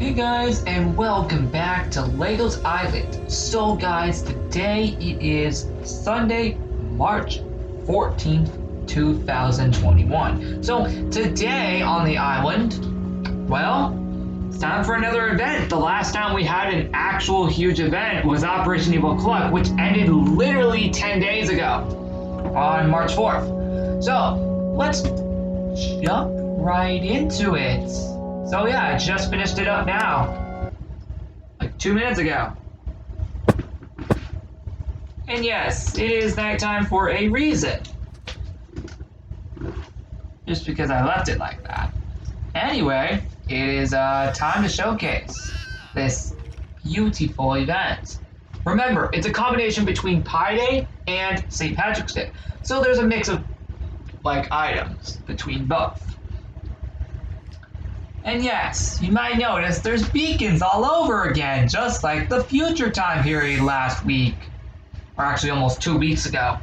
Hey guys, and welcome back to Lego's Island. So guys, today it is Sunday, March 14th, 2021. So today on the island, well, it's time for another event. The last time we had an actual huge event was Operation Evil Cluck, which ended literally 10 days ago on March 4th. So let's jump right into it. So yeah, I just finished it up now, like 2 minutes ago. And yes, it is nighttime for a reason. Just because I left it like that. Anyway, it is time to showcase this beautiful event. Remember, it's a combination between Pi Day and St. Patrick's Day. So there's a mix of like items between both. And yes, you might notice there's beacons all over again, just like the future time period last week. Or actually almost 2 weeks ago.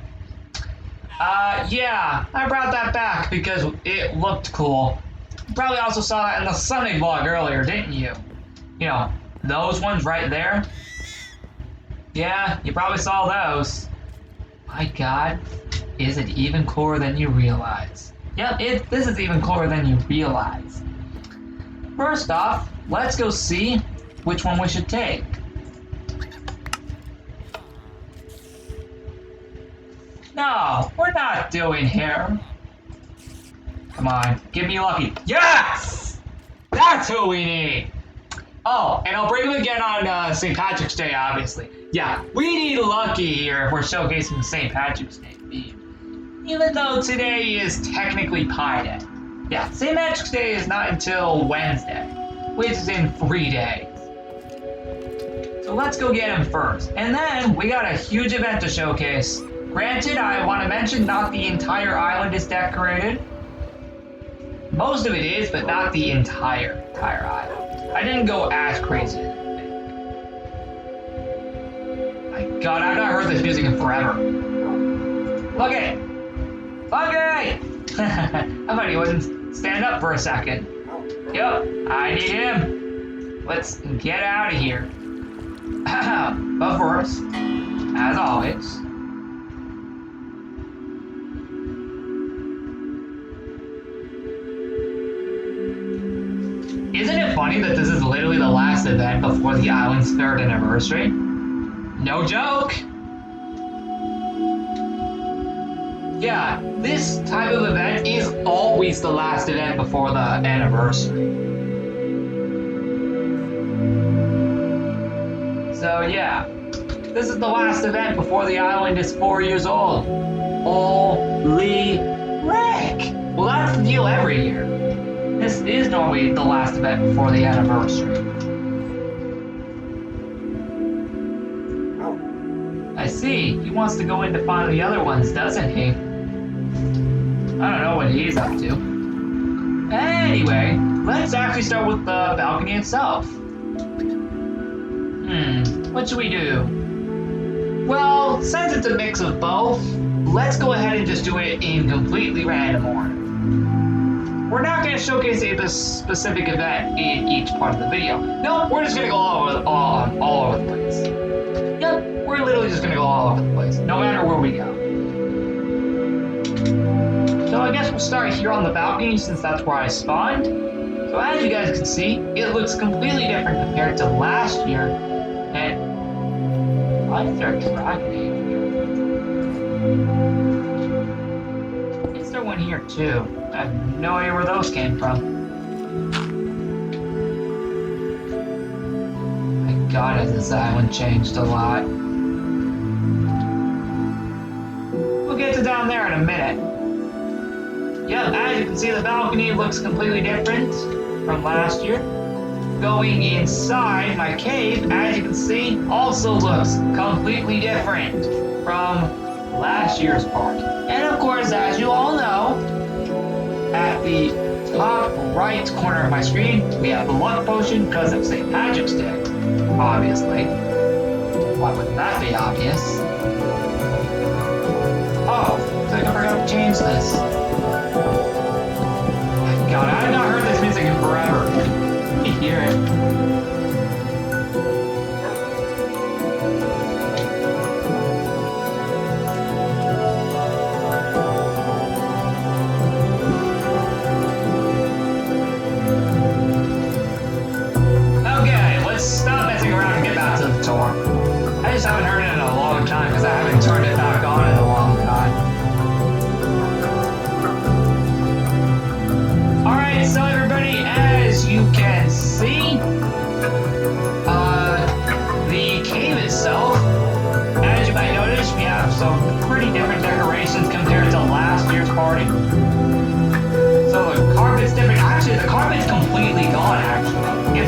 Yeah, I brought that back because it looked cool. You probably also saw that in the Sunday vlog earlier, didn't you? You know, those ones right there. Yeah, you probably saw those. My god, is it even cooler than you realize? Yep, this is even cooler than you realize. First off, let's go see which one we should take. No, we're not doing here. Come on, give me Lucky. Yes! That's who we need! Oh, and I'll bring him again on St. Patrick's Day, obviously. Yeah, we need Lucky here if we're showcasing the St. Patrick's Day theme. Even though today is technically Pi Day. Yeah, St. Patrick's Day is not until Wednesday, which is in 3 days. So let's go get him first. And then we got a huge event to showcase. Granted, I want to mention not the entire island is decorated. Most of it is, but not the entire island. I didn't go as crazy as you think. My god, I've not heard this music in forever. Look at it! Lucky! I thought he wouldn't stand up for a second. Yup, I need him. Let's get out of here. But first, as always, isn't it funny that this is literally the last event before the island's 3rd anniversary? No joke! Yeah, this type of event is always the last event before the anniversary. So yeah, this is the last event before the island is 4 years old. Holy frick! Well, that's the deal every year. This is normally the last event before the anniversary. I see, he wants to go in to find the other ones, doesn't he? I don't know what he's up to. Anyway, let's actually start with the balcony itself. What should we do? Well, since it's a mix of both, let's go ahead and just do it in completely random order. We're not going to showcase a specific event in each part of the video. No, we're just going to go all over the place. Yep, we're literally just going to go all over the place, no matter where we go. So I guess we'll start here on the balcony since that's where I spawned. So as you guys can see, it looks completely different compared to last year. And why is there a dragon here? Is there one here too? I have no idea where those came from. My god, has this island changed a lot. We'll get to down there in a minute. Yep, as you can see, the balcony looks completely different from last year. Going inside my cave, as you can see, also looks completely different from last year's part. And of course, as you all know, at the top right corner of my screen, we have the luck potion because of St. Patrick's Day, obviously. Why wouldn't that be obvious? Oh, looks like I forgot to change this. God, I have not heard this music in forever. You hear it.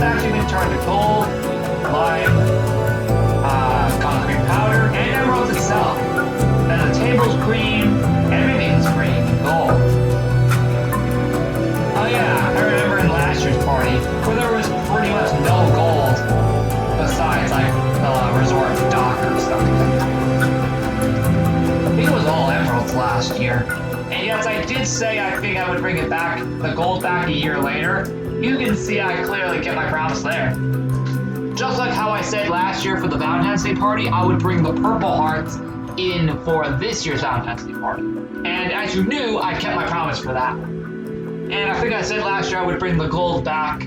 it's actually been turned to gold, lime, concrete powder, and emeralds itself. And the table's green, everything's green and gold. Oh yeah, I remember in last year's party, where there was pretty much no gold, besides like the resort dock or stuff. I think it was all emeralds last year. And yes, I did say I think I would bring it back, the gold back a year later. You can see I clearly kept my promise there. Just like how I said last year for the Valentine's Day party, I would bring the purple hearts in for this year's Valentine's Day party. And as you knew, I kept my promise for that. And I think I said last year I would bring the gold back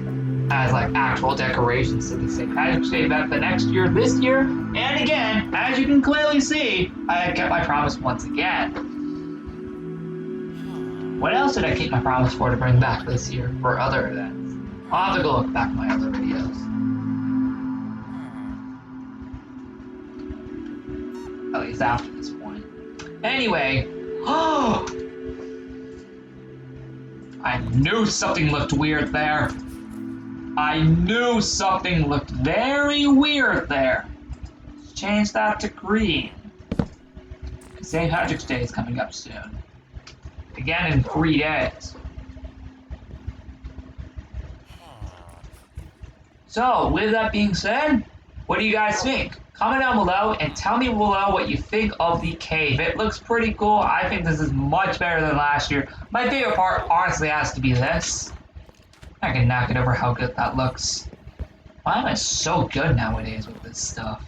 as like actual decorations to the St. Patrick's Day event the next year, this year. And again, as you can clearly see, I had kept my promise once again. What else did I keep my promise for to bring back this year for other events? I'll have to go look back at my other videos. At least after this point. Anyway, I knew something looked weird there. I knew something looked very weird there. Let's change that to green. St. Patrick's Day is coming up soon. Again in 3 days. So, with that being said, what do you guys think? Comment down below and tell me below what you think of the cave. It looks pretty cool. I think this is much better than last year. My favorite part, honestly, has to be this. I can knock it over how good that looks. Why am I so good nowadays with this stuff?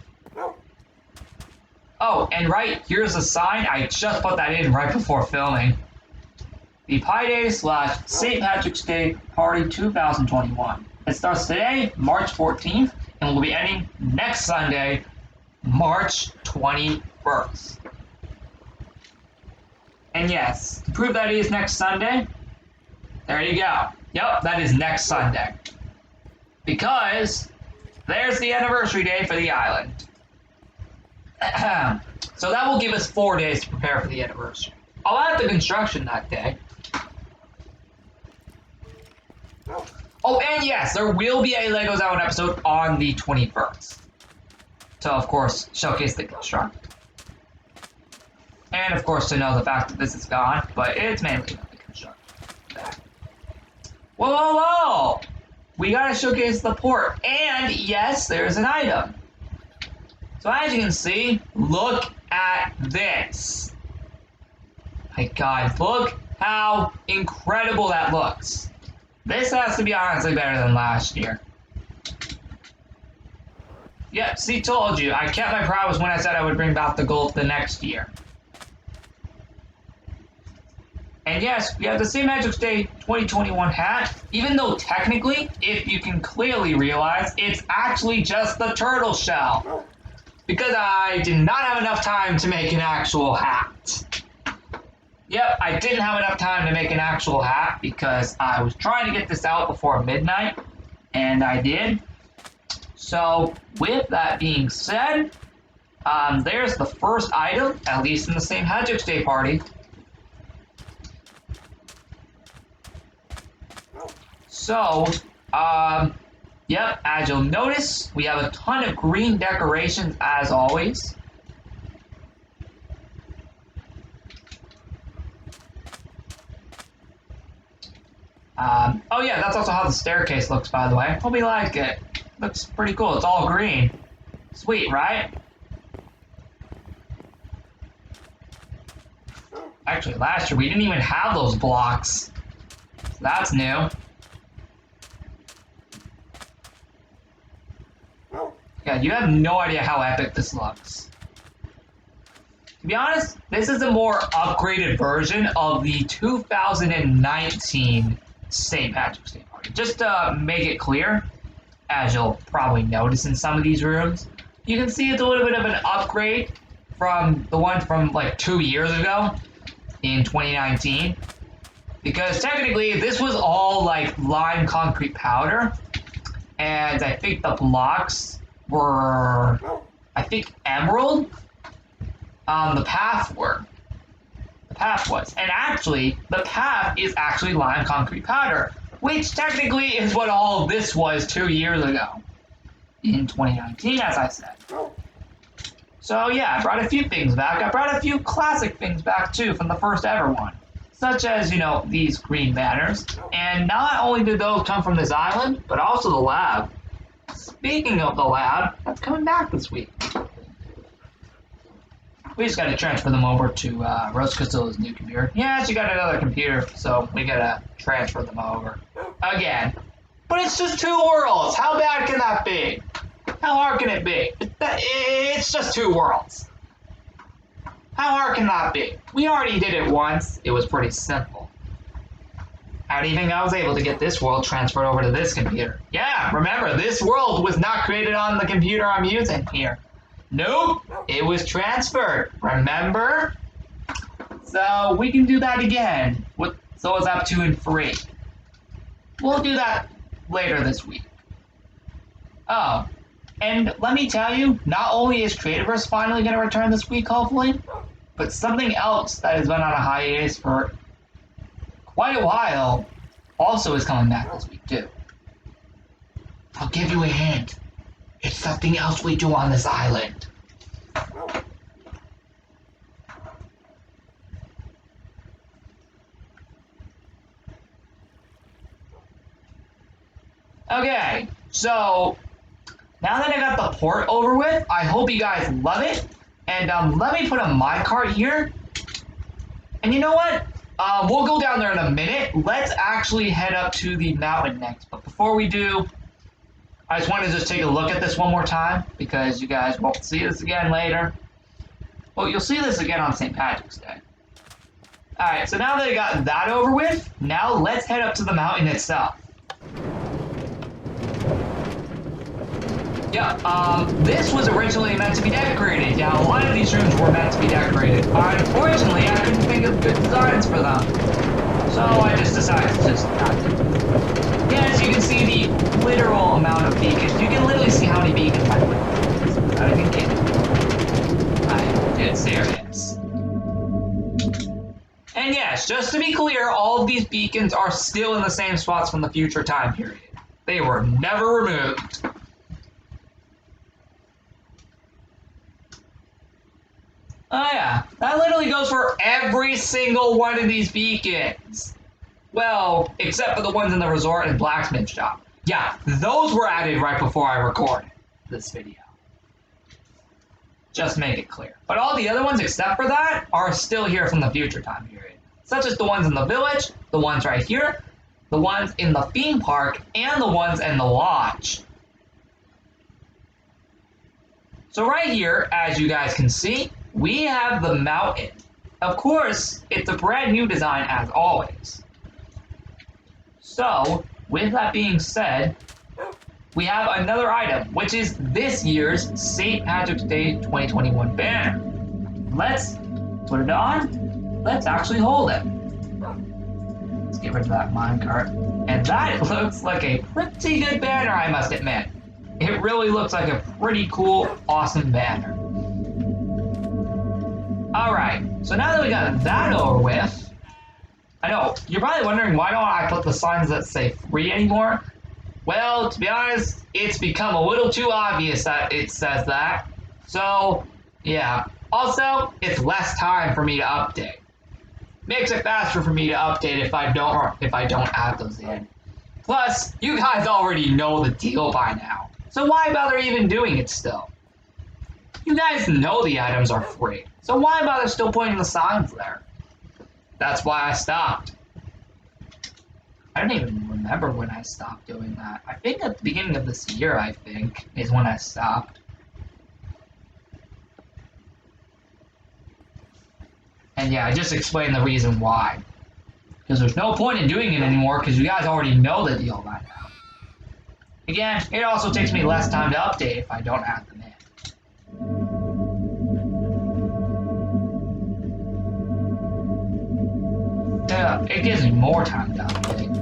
Oh, and right, here's a sign. I just put that in right before filming. The Pi Day / St. Patrick's Day Party 2021. It starts today, March 14th, and will be ending next Sunday, March 21st. And yes, to prove that it is next Sunday, there you go. Yep, that is next Sunday. Because there's the anniversary day for the island. So that will give us 4 days to prepare for the anniversary. I'll add the construction that day. Oh, and yes, there will be a Legos Island episode on the 21st. To, of course, showcase the construction. And, of course, to know the fact that this is gone, but it's mainly about the construction. Whoa, whoa, whoa! We gotta showcase the port. And, yes, there's an item. So, as you can see, look at this. My God, look how incredible that looks. This has to be honestly better than last year. Yep, see, told you. I kept my promise when I said I would bring back the gold the next year. And yes, we have the St. Patrick's Day 2021 hat, even though technically, if you can clearly realize, it's actually just the turtle shell. Because I did not have enough time to make an actual hat. Yep, I didn't have enough time to make an actual hat because I was trying to get this out before midnight, and I did. So, with that being said, there's the first item, at least in the St. Patrick's Day party. So, yep, as you'll notice, we have a ton of green decorations as always. Oh yeah, that's also how the staircase looks, by the way. Hope you like it. Looks pretty cool. It's all green. Sweet, right? Actually, last year we didn't even have those blocks. So that's new. Yeah, you have no idea how epic this looks. To be honest, this is a more upgraded version of the 2019 St. Patrick's Day party. Just to make it clear, as you'll probably notice in some of these rooms, you can see it's a little bit of an upgrade from the one from like 2 years ago in 2019. Because technically, this was all like lime concrete powder, and I think the blocks were, I think, emerald. The path were. The path was. And actually, the path is actually lime concrete powder. which technically is what all of this was 2 years ago. In 2019, as I said. So yeah, I brought a few things back. I brought a few classic things back too from the first ever one. Such as, you know, these green banners. And not only did those come from this island, but also the lab. Speaking of the lab, that's coming back this week. We just gotta transfer them over to Rose Crystal's new computer. Yeah, she got another computer, so we gotta transfer them over. Again. But it's just 2 worlds! How bad can that be? How hard can it be? It's just 2 worlds. How hard can that be? We already did it once. It was pretty simple. How do you think I was able to get this world transferred over to this computer? Yeah, remember, this world was not created on the computer I'm using here. Nope, it was transferred. Remember? So we can do that again. So it's up 2 and 3. We'll do that later this week. Oh, and let me tell you, not only is Creativerse finally going to return this week, hopefully, but something else that has been on a hiatus for quite a while also is coming back this week, too. I'll give you a hint. It's something else we do on this island. Okay, so now that I got the port over with, I hope you guys love it. And let me put a minecart here. And you know what? We'll go down there in a minute. Let's actually head up to the mountain next. But before we do, I just want to just take a look at this one more time because you guys won't see this again later. Well, you'll see this again on St. Patrick's Day. Alright, so now that I got that over with, now let's head up to the mountain itself. Yeah, this was originally meant to be decorated. Yeah, a lot of these rooms were meant to be decorated. Unfortunately, I couldn't think of good designs for them. So I just decided to just not do it. Yeah, as you can see the literal amount of beacons. You can literally see how many beacons I put. I can get it. I'm dead serious. And yes, just to be clear, all of these beacons are still in the same spots from the future time period. They were never removed. Oh yeah, that literally goes for every single one of these beacons. Well, except for the ones in the resort and blacksmith shop. Yeah, those were added right before I recorded this video. Just make it clear. But all the other ones except for that are still here from the future time period. Such as the ones in the village, the ones right here, the ones in the theme park, and the ones in the lodge. So right here, as you guys can see, we have the mountain. Of course, it's a brand new design as always. So, with that being said, we have another item, which is this year's St. Patrick's Day 2021 banner. Let's put it on. Let's actually hold it. Let's get rid of that minecart. And that looks like a pretty good banner, I must admit. It really looks like a pretty cool, awesome banner. Alright, so now that we got that over with, I know, you're probably wondering why don't I put the signs that say free anymore? Well, to be honest, it's become a little too obvious that it says that. So, yeah. Also, it's less time for me to update. Makes it faster for me to update if I don't add those in. Plus, you guys already know the deal by now. So why bother even doing it still? You guys know the items are free, so why bother still putting the signs there? That's why I stopped. I don't even remember when I stopped doing that. I think at the beginning of this year, I think, is when I stopped. And yeah, I just explained the reason why. Because there's no point in doing it anymore, because you guys already know the deal by now. Again, it also takes me less time to update if I don't add them in. Yeah, it gives me more time to update.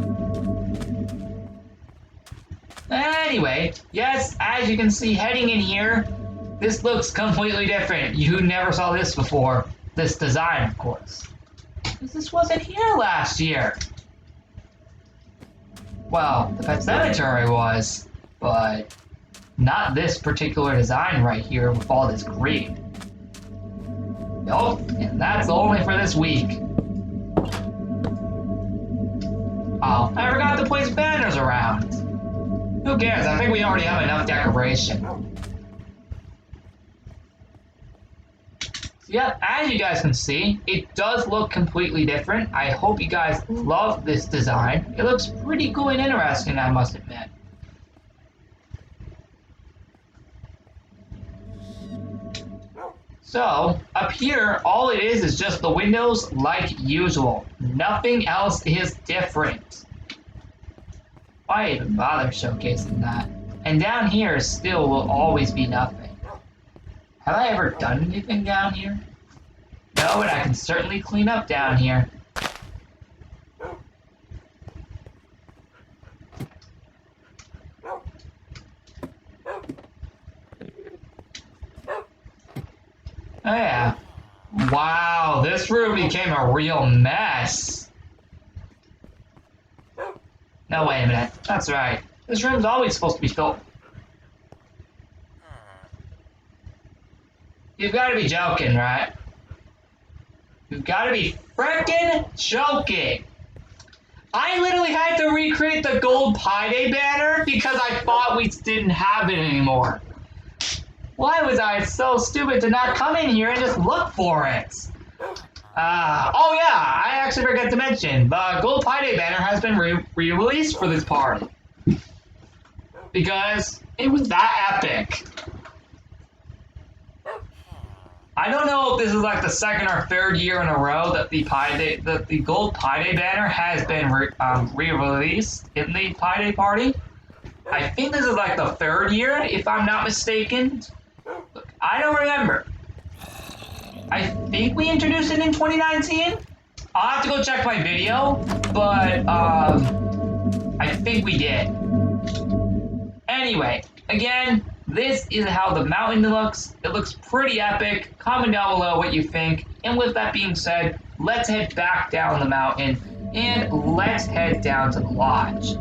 Anyway, yes, as you can see heading in here, this looks completely different. You never saw this before. This design, of course. Because this wasn't here last year. Well, the pet cemetery was, but not this particular design right here with all this green. Nope, and that's only for this week. Oh, I forgot to place banners around. Who cares? I think we already have enough decoration. Yep, as you guys can see, it does look completely different. I hope you guys love this design. It looks pretty cool and interesting, I must admit. So, up here, all it is just the windows like usual. Nothing else is different. Why even bother showcasing that? And down here still will always be nothing. Have I ever done anything down here? No, but I can certainly clean up down here. Oh yeah. Wow, this room became a real mess. No, wait a minute. That's right. This room's always supposed to be filled. You've got to be joking, right? You've got to be frickin' joking. I literally had to recreate the gold Pi Day banner because I thought we didn't have it anymore. Why was I so stupid to not come in here and just look for it? Oh yeah, I actually forgot to mention, the Gold Pi Day banner has been re-released for this party. Because it was that epic. I don't know if this is like the second or third year in a row that the Gold Pi Day banner has been re-released in the Pi Day party. I think this is like the third year, if I'm not mistaken. Look, I don't remember. I think we introduced it in 2019. I'll have to go check my video, but I think we did. Anyway, again, this is how the mountain looks. It looks pretty epic. Comment down below what you think. And with that being said, let's head back down the mountain and let's head down to the lodge.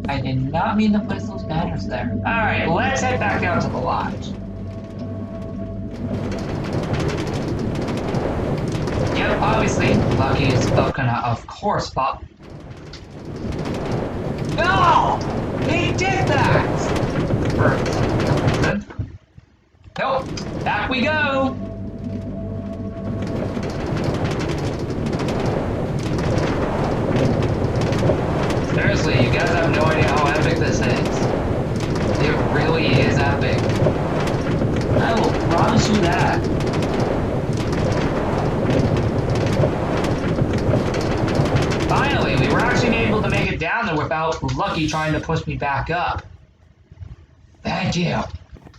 I did not mean to place those banners there. Alright, let's head back down to the lodge. Yep, obviously, Lucky is gonna, of course, pop. No! He did that! Nope, back we go! Seriously, you guys have no idea how epic this is. It really is epic. I will promise you that. Finally, we were actually able to make it down there without Lucky trying to push me back up. Thank you.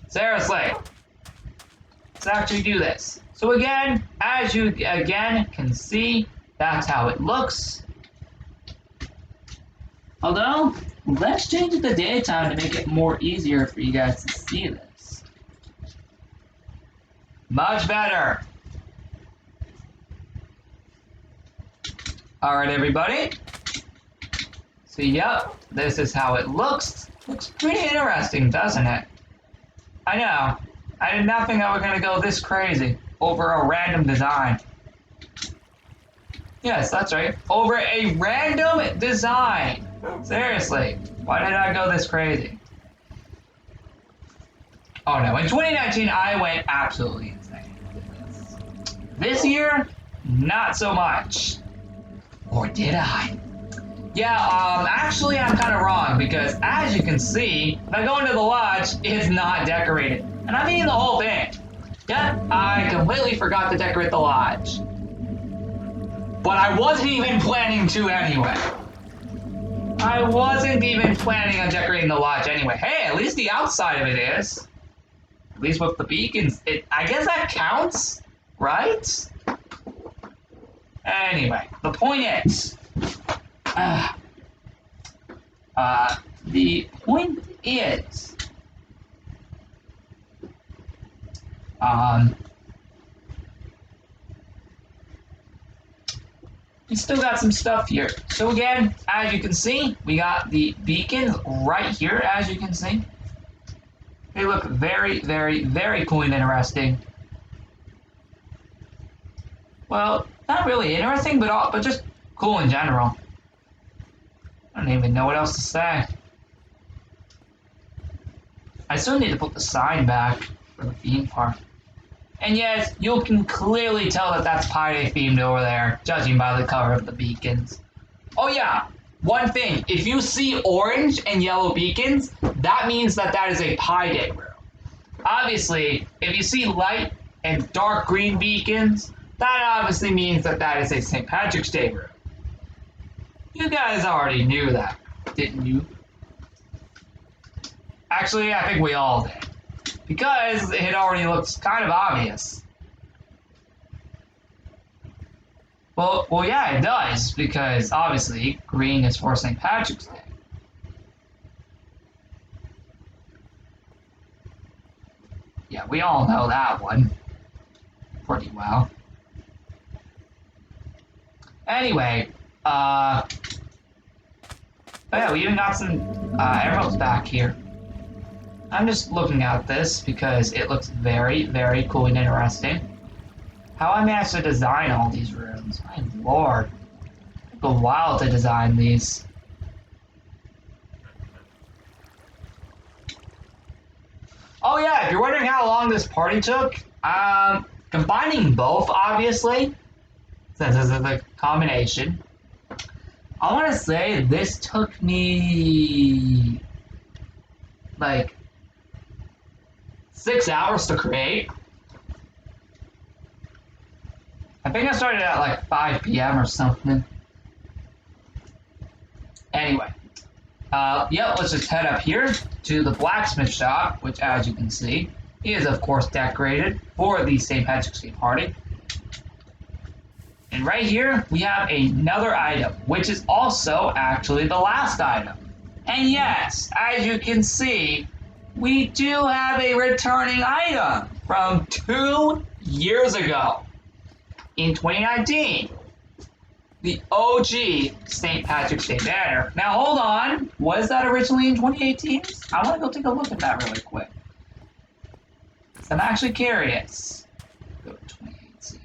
Seriously. Let's actually do this. So again, as you can see, that's how it looks. Although, let's change it to daytime to make it more easier for you guys to see this. Much better. Alright everybody. So yep, this is how it looks. Looks pretty interesting, doesn't it? I know. I did not think I was gonna go this crazy over a random design. Yes, that's right. Over a random design. Seriously, why did I go this crazy? Oh no, in 2019 I went absolutely insane. This year, not so much. Or did I? Yeah, actually I'm kind of wrong because as you can see, if I go into the lodge, it's not decorated. And I mean the whole thing. Yep, I completely forgot to decorate the lodge. But I wasn't even planning to anyway. I wasn't even planning on decorating the lodge anyway. Hey, at least the outside of it is. At least with the beacons, I guess that counts, right? Anyway, the point is, the point is, we still got some stuff here. So again, as you can see, we got the beacons right here, as you can see. They look very, very, very cool and interesting. Well, not really interesting, but just cool in general. I don't even know what else to say. I still need to put the sign back for the theme park. And yes, you can clearly tell that that's Pi Day themed over there, judging by the color of the beacons. Oh yeah, one thing, if you see orange and yellow beacons, that means that that is a Pi Day room. Obviously, if you see light and dark green beacons, that obviously means that that is a St. Patrick's Day room. You guys already knew that, didn't you? Actually, I think we all did. Because it already looks kind of obvious. Well, yeah, it does, because obviously green is for St. Patrick's Day. Yeah, we all know that one pretty well. Anyway, oh yeah, we even got some emeralds back here. I'm just looking at this because it looks very, very cool and interesting. How I managed to design all these rooms, my lord. It took a while to design these. Oh yeah, if you're wondering how long this party took, combining both, obviously, since this is a combination, I want to say this took me like 6 hours to create. I think I started at like 5 p.m. or something. Anyway, let's just head up here to the blacksmith shop, which, as you can see, is of course decorated for the St. Patrick's Day party. And right here, we have another item, which is also actually the last item. And yes, as you can see, we do have a returning item from 2 years ago. In 2019, the OG St. Patrick's Day banner. Now hold on, was that originally in 2018? I want to go take a look at that really quick. I'm actually curious. Go to 2018.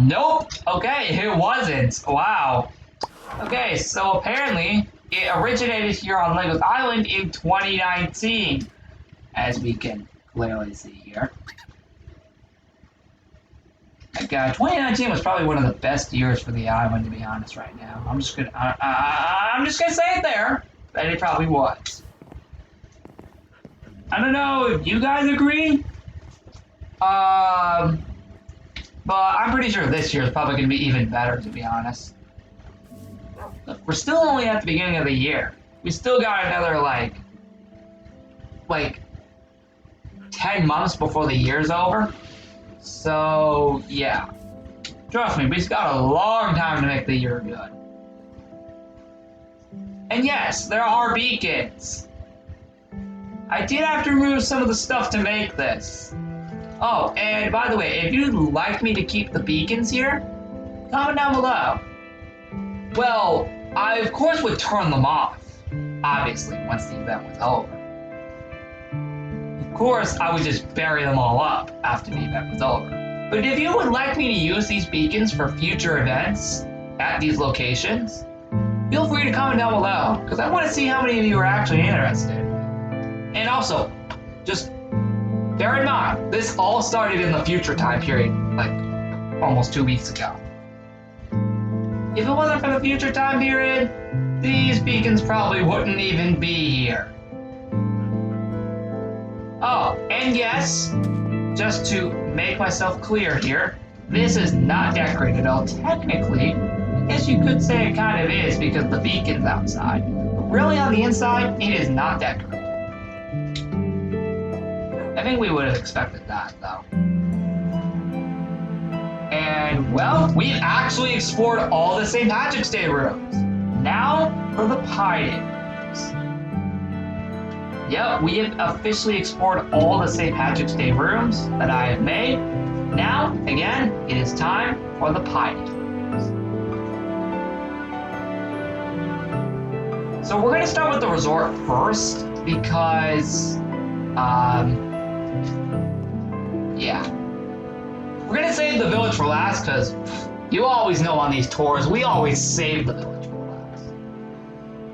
Nope. Okay, it wasn't. Wow. Okay, so apparently it originated here on Legos Island in 2019, as we can clearly see here. Like, 2019 was probably one of the best years for the island, to be honest. Right now, I'm just gonna say it there that it probably was. I don't know if you guys agree, but I'm pretty sure this year is probably gonna be even better, to be honest. Look, we're still only at the beginning of the year. We still got another like 10 months before the year's over. So, yeah. Trust me, we've got a long time to make the year good. And yes, there are beacons. I did have to remove some of the stuff to make this. Oh, and by the way, if you'd like me to keep the beacons here, comment down below. Well, I of course would turn them off, obviously, once the event was over. Of course, I would just bury them all up after the event was over. But if you would like me to use these beacons for future events at these locations, feel free to comment down below, because I want to see how many of you are actually interested. And also, just bear in mind, this all started in the future time period, like almost 2 weeks ago. If it wasn't for the future time period, these beacons probably wouldn't even be here. Oh, and yes, just to make myself clear here, this is not decorated at all. Technically, I guess you could say it kind of is because the beacon's outside. But really on the inside, it is not decorated. I think we would have expected that, though. And, well, we've actually explored all the St. Patrick's Day rooms. Now for the Pi Day rooms. Yep, we have officially explored all the St. Patrick's Day rooms that I have made. Now, again, it is time for the Pi Day rooms. So we're gonna start with the resort first because, yeah. We're gonna save the village for last because you always know on these tours, we always save the village for last.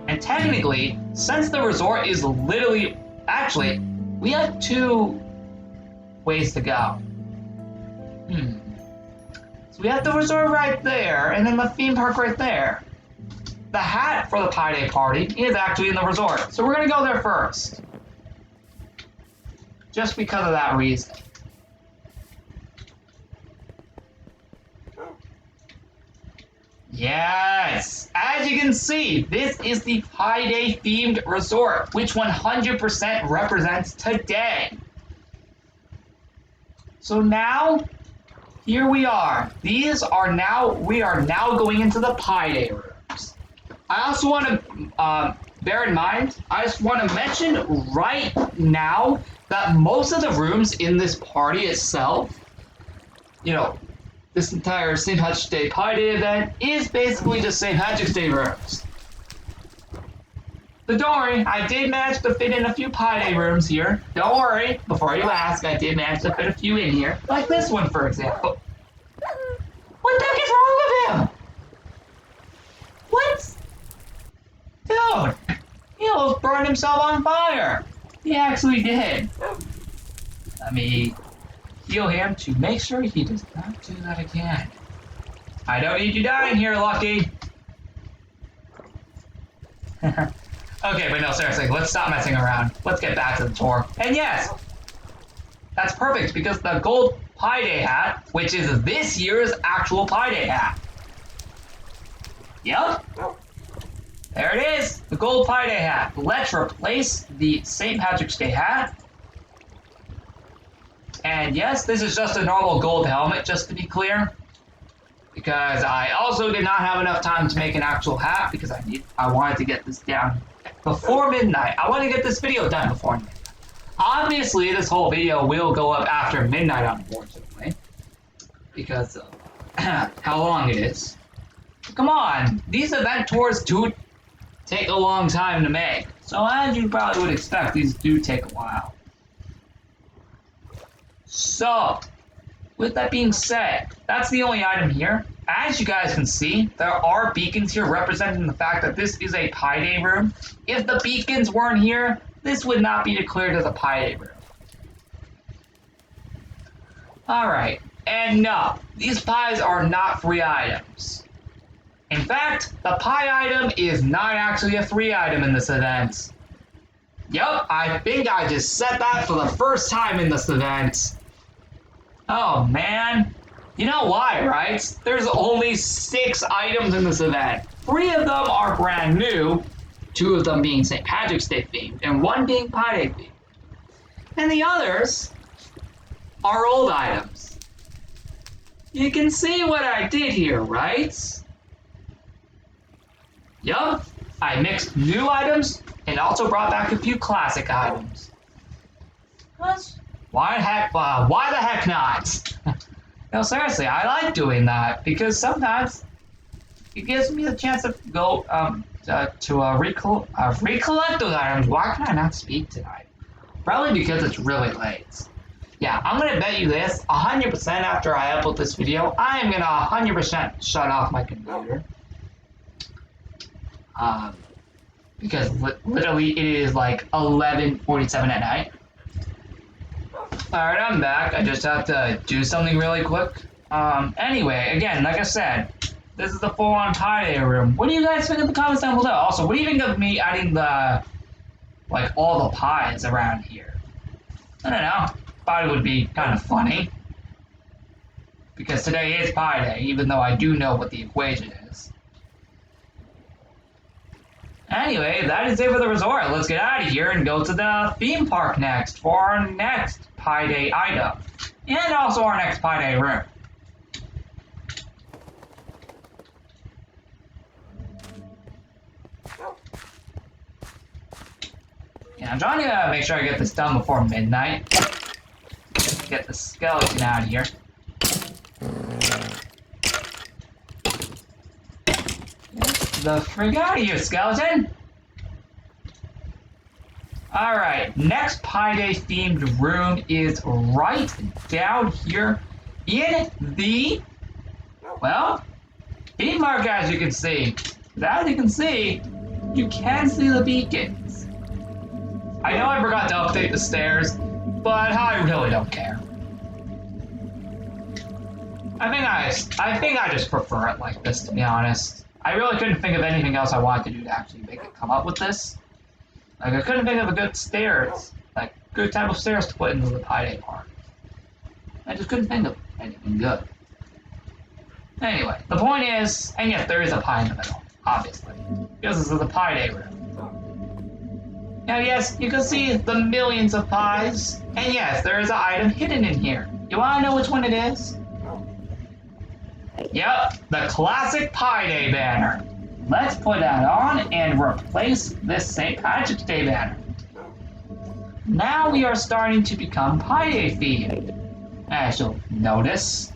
And technically, since the resort is literally, actually, we have 2 ways to go. So we have the resort right there, and then the theme park right there. The hat for the Pi Day party is actually in the resort, so we're gonna go there first. Just because of that reason. Yes! As you can see, this is the Pi Day themed resort, which 100% represents today. So now, here we are. We are now going into the Pi Day rooms. I also want to bear in mind, I just want to mention right now that most of the rooms in this party itself, you know, this entire St. Patrick's Day Pi Day event is basically just St. Patrick's Day rooms. But don't worry, I did manage to fit in a few Pi Day rooms here. Don't worry, before you ask, I did manage to fit a few in here. Like this one, for example. What the heck is wrong with him? What? Dude, he almost burned himself on fire. He actually did. Let me heal him to make sure he does not do that again. I don't need you dying here, Lucky. Okay, but no, seriously, let's stop messing around. Let's get back to the tour. And yes, that's perfect because the gold Pi Day hat, which is this year's actual Pi Day hat. Yep. There it is, the gold Pi Day hat. Let's replace the St. Patrick's Day hat. And yes, this is just a normal gold helmet, just to be clear. Because I also did not have enough time to make an actual hat because I wanted to get this down before midnight. I want to get this video done before midnight. Obviously, this whole video will go up after midnight, unfortunately. Because of how long it is. Come on, these event tours do take a long time to make. So as you probably would expect, these do take a while. So, with that being said, that's the only item here. As you guys can see, there are beacons here representing the fact that this is a Pi Day room. If the beacons weren't here, this would not be declared as a Pi Day room. Alright, and no, these pies are not free items. In fact, the pie item is not actually a free item in this event. Yup, I think I just said that for the first time in this event. Oh man. You know why, right? There's only 6 items in this event. 3 of them are brand new, 2 of them being St. Patrick's Day themed, and 1 being Pi Day themed. And the others are old items. You can see what I did here, right? Yup, I mixed new items and also brought back a few classic items. Why the heck not? No, seriously, I like doing that because sometimes it gives me the chance to go recollect those items. Why can I not speak tonight? Probably because it's really late. Yeah, I'm gonna bet you this 100% after I upload this video, I am gonna 100% shut off my computer. Because literally it is like 11:47 at night. Alright, I'm back. I just have to do something really quick. Anyway, again, like I said, this is the full-on Pi Day room. What do you guys think in the comments down below? Also, what do you think of me adding the, like, all the pies around here? I don't know. Thought it would be kind of funny. Because today is Pi Day, even though I do know what the equation is. Anyway, that is it for the resort. Let's get out of here and go to the theme park next for our next Pi Day item. And also our next Pi Day room. Yeah, I'm trying to make sure I get this done before midnight. Get the skeleton out of here. Get the frig out of here, skeleton! Alright, next Pi Day themed room is right down here in the, well, theme park, as you can see. As you can see, you can see the beacons. I know I forgot to update the stairs, but I really don't care. I think I just prefer it like this, to be honest. I really couldn't think of anything else I wanted to do to actually make it come up with this. Like, I couldn't think of a good stairs, like, good type of stairs to put into the Pi Day park. I just couldn't think of anything good. Anyway, the point is, and yes, there is a pie in the middle, obviously, because this is the Pi Day room. Now, yes, you can see the millions of pies, and yes, there is an item hidden in here. You want to know which one it is? Yep, the classic Pi Day banner. Let's put that on and replace this St. Patrick's Day banner. Now we are starting to become Pi Day themed, as you'll notice.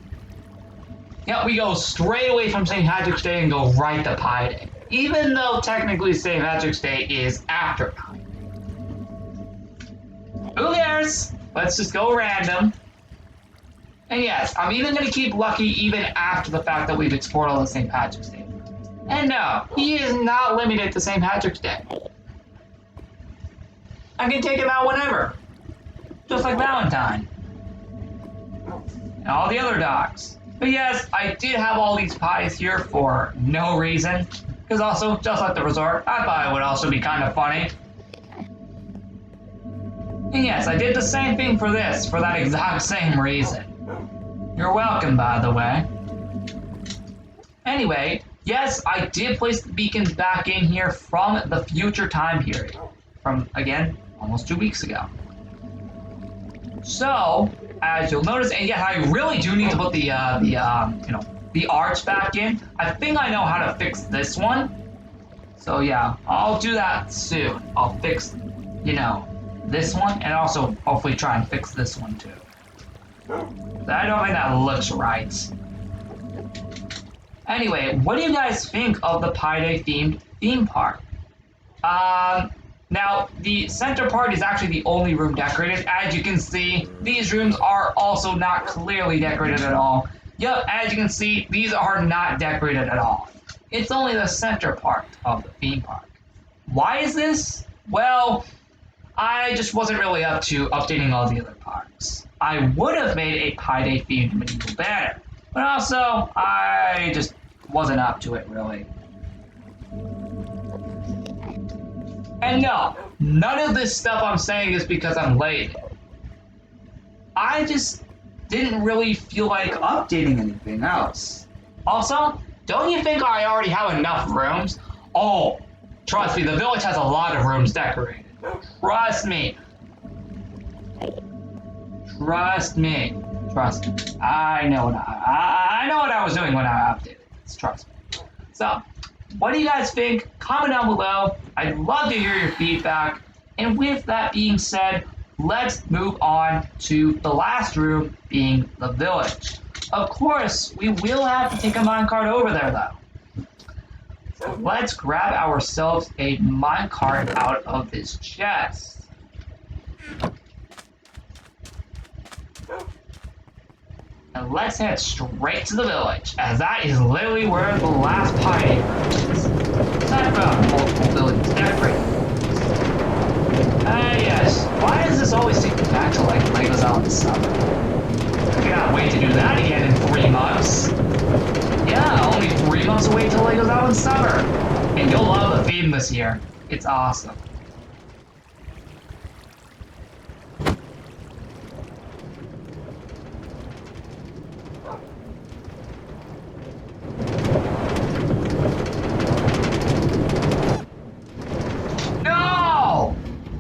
Yep, we go straight away from St. Patrick's Day and go right to Pi Day, even though technically St. Patrick's Day is after Pi Day. Who cares? Let's just go random. And yes, I'm even going to keep Lucky even after the fact that we've explored all the St. Patrick's Day. And no, he is not limited to St. Patrick's Day. I can take him out whenever. Just like Valentine. And all the other dogs. But yes, I did have all these pies here for no reason. Because also, just like the resort, I thought it would also be kind of funny. And yes, I did the same thing for this, for that exact same reason. You're welcome, by the way. Anyway, yes, I did place the beacons back in here from the future time period. From, again, almost 2 weeks ago. So, as you'll notice, and yes, I really do need to put the arch back in. I think I know how to fix this one. So yeah, I'll do that soon. I'll fix, this one, and also hopefully try and fix this one too. I don't think that looks right. Anyway, what do you guys think of the Pi Day themed theme park? Now, the center part is actually the only room decorated. As you can see, these rooms are also not clearly decorated at all. Yep, as you can see, these are not decorated at all. It's only the center part of the theme park. Why is this? Well, I just wasn't really up to updating all the other parks. I would have made a Pi Day themed medieval banner, but also, I just wasn't up to it, really. And no, none of this stuff I'm saying is because I'm late. I just didn't really feel like updating anything else. Also, don't you think I already have enough rooms? Oh, trust me, the village has a lot of rooms decorated. Trust me. Trust me. Trust me. I know what I was doing when I updated. Trust me. So, what do you guys think? Comment down below. I'd love to hear your feedback. And with that being said, let's move on to the last room, being the village. Of course, we will have to take a minecart over there, though. So let's grab ourselves a minecart out of this chest. And let's head straight to the village, as that is literally where the last party is. Aside from multiple buildings decorated. Yes. Why does this always take me back to, like, Legos out in the summer? I cannot wait to do that again in 3 months. Yeah, only 3 months away till Legos out in summer. And you'll love the theme this year. It's awesome.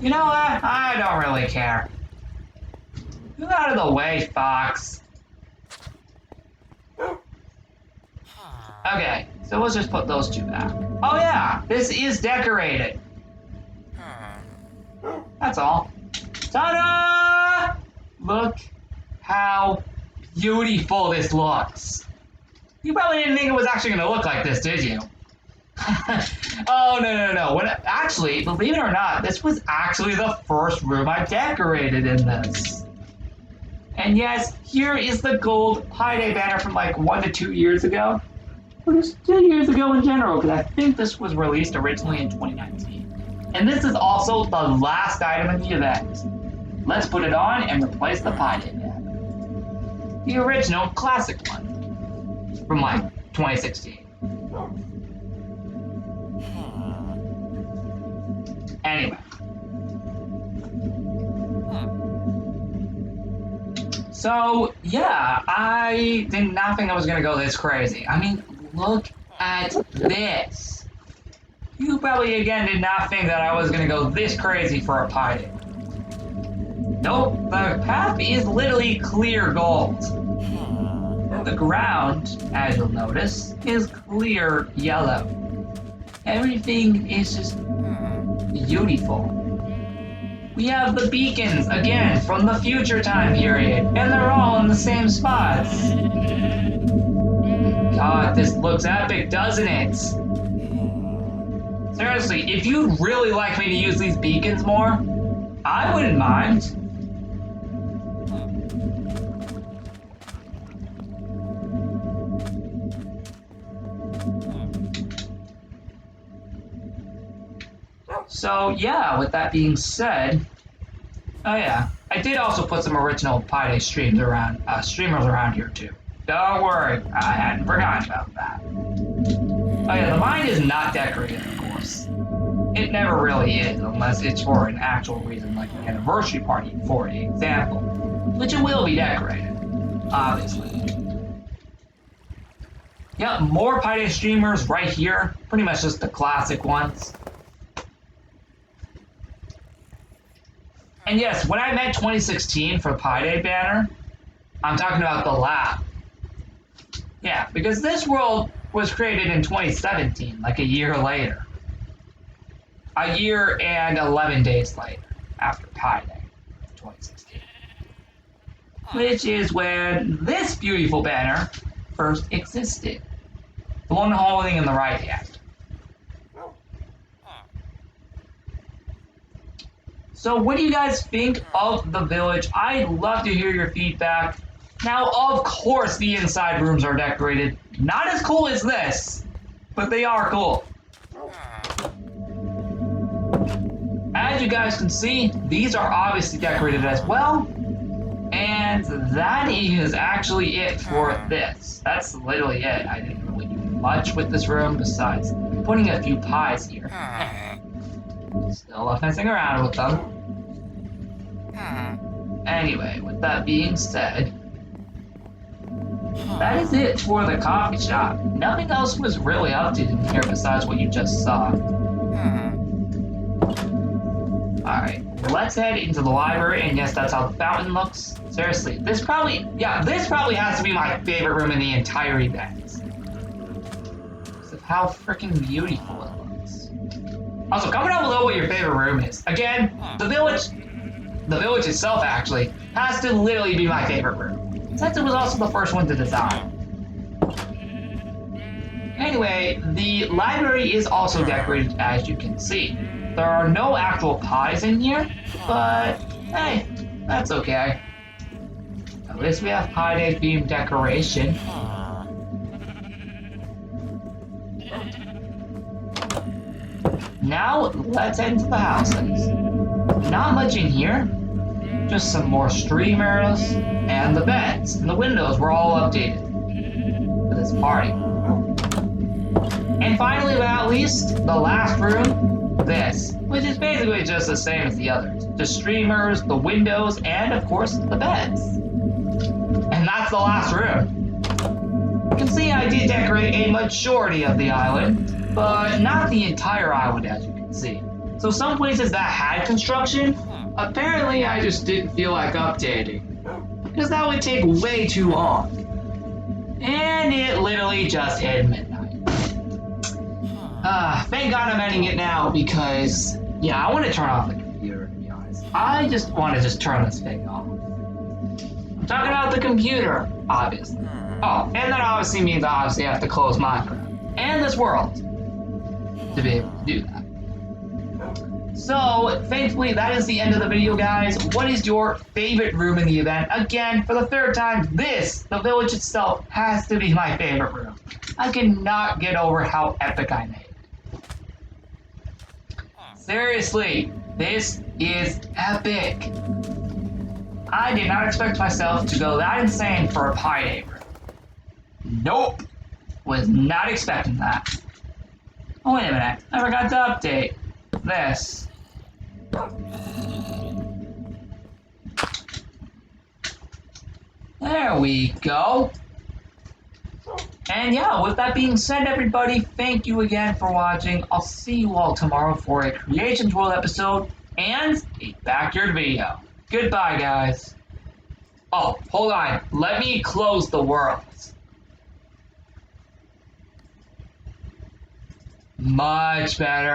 You know what? I don't really care. Move out of the way, Fox. Okay, so let's just put those two back. Oh yeah, this is decorated. That's all. Ta-da! Look how beautiful this looks. You probably didn't think it was actually going to look like this, did you? Oh, no. Actually, believe it or not, this was actually the first room I decorated in this. And yes, here is the gold Pi Day banner from like 1 to 2 years ago. Or just 2 years ago in general, because I think this was released originally in 2019. And this is also the last item in the event. Let's put it on and replace the Pi Day banner. The original classic one from like 2016. Anyway. So, yeah, I did not think I was going to go this crazy. I mean, look at this. You probably, again, did not think that I was going to go this crazy for a Pi Day. Nope, the path is literally clear gold. The ground, as you'll notice, is clear yellow. Everything is just beautiful. We have the beacons, again, from the future time period, and they're all in the same spots. God, this looks epic, doesn't it? Seriously, if you'd really like me to use these beacons more, I wouldn't mind. So yeah, with that being said, oh yeah, I did also put some original Pi Day streamers around here too. Don't worry, I hadn't forgotten about that. Oh yeah, the mine is not decorated, of course. It never really is, unless it's for an actual reason, like an anniversary party, for example. Which it will be decorated, obviously. Yeah, more Pi Day streamers right here, pretty much just the classic ones. And yes, when I meant 2016 for Pi Day banner, I'm talking about the lab. Yeah, because this world was created in 2017, like a year later. A year and 11 days later, after Pi Day, 2016. Which is when this beautiful banner first existed. The one holding in the right hand. So what do you guys think of the village? I'd love to hear your feedback. Now, of course, the inside rooms are decorated. Not as cool as this, but they are cool. As you guys can see, these are obviously decorated as well. And that is actually it for this. That's literally it. I didn't really do much with this room besides putting a few pies here. Still messing around with them. Anyway, with that being said, that is it for the coffee shop. Nothing else was really updated in here besides what you just saw. Alright, let's head into the library, and yes, that's how the fountain looks. Seriously, this probably has to be my favorite room in the entire event. Because of how freaking beautiful it looks. Also, comment down below what your favorite room is. Again, the village itself actually has to literally be my favorite room, since it was also the first one to design. Anyway, the library is also decorated, as you can see. There are no actual pies in here, but hey, that's okay. At least we have Pi Day themed decoration. Now, let's head into the houses. Not much in here, just some more streamers, and the beds and the windows were all updated for this party. And finally, but not least, the last room, this, which is basically just the same as the others. The streamers, the windows, and of course, the beds. And that's the last room. You can see I did decorate a majority of the island, but not the entire island, as you can see. So some places that had construction, apparently I just didn't feel like updating, because that would take way too long. And it literally just hit midnight. Thank God I'm ending it now, because, yeah, I want to turn off the computer, to be honest. I just want to just turn this thing off. I'm talking about the computer, obviously. Oh, and that obviously means I obviously have to close Minecraft. And this world. to be able to do that. So, thankfully, that is the end of the video, guys. What is your favorite room in the event? Again, for the third time, the village itself, has to be my favorite room. I cannot get over how epic I made it. Seriously, this is epic. I did not expect myself to go that insane for a Pi Day room. Nope. Was not expecting that. Oh, wait a minute. I forgot to update this. There we go. And yeah, with that being said, everybody, thank you again for watching. I'll see you all tomorrow for a Creations World episode and a backyard video. Goodbye, guys. Oh, hold on. Let me close the worlds. Much better.